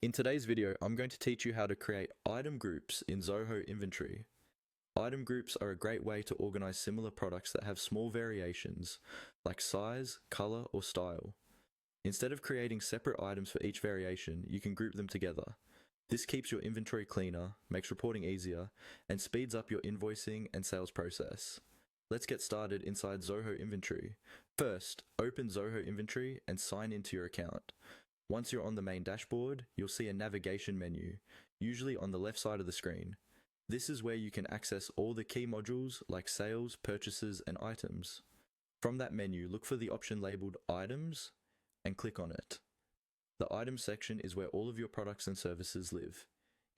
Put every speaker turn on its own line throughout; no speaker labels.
In today's video, I'm going to teach you how to create item groups in Zoho Inventory. Item groups are a great way to organize similar products that have small variations, like size, color, or style. Instead of creating separate items for each variation, you can group them together. This keeps your inventory cleaner, makes reporting easier, and speeds up your invoicing and sales process. Let's get started inside Zoho Inventory. First, open Zoho Inventory and sign into your account. Once you're on the main dashboard, you'll see a navigation menu, usually on the left side of the screen. This is where you can access all the key modules like sales, purchases, and items. From that menu, look for the option labeled Items and click on it. The Items section is where all of your products and services live.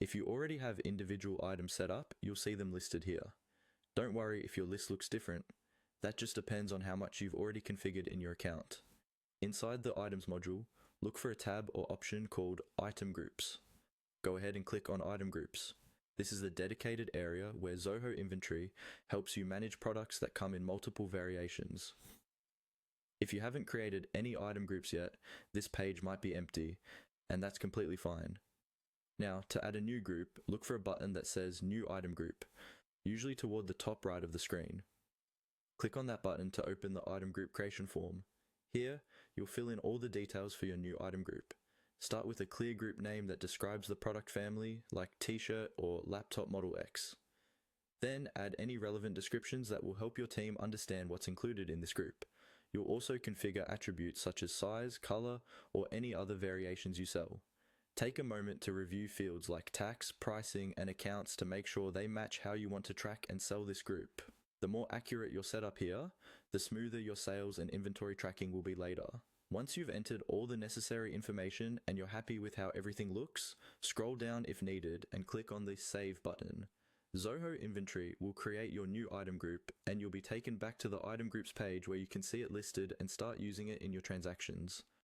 If you already have individual items set up, you'll see them listed here. Don't worry if your list looks different. That just depends on how much you've already configured in your account. Inside the Items module, look for a tab or option called Item Groups. Go ahead and click on Item Groups. This is the dedicated area where Zoho Inventory helps you manage products that come in multiple variations. If you haven't created any item groups yet, this page might be empty, and that's completely fine. Now, to add a new group, look for a button that says New Item Group, usually toward the top right of the screen. Click on that button to open the item group creation form. Here, you'll fill in all the details for your new item group. Start with a clear group name that describes the product family, like T-shirt or laptop model X. Then add any relevant descriptions that will help your team understand what's included in this group. You'll also configure attributes such as size, color, or any other variations you sell. Take a moment to review fields like tax, pricing, and accounts to make sure they match how you want to track and sell this group. The more accurate your setup here, the smoother your sales and inventory tracking will be later. Once you've entered all the necessary information and you're happy with how everything looks, scroll down if needed and click on the Save button. Zoho Inventory will create your new item group and you'll be taken back to the item groups page where you can see it listed and start using it in your transactions.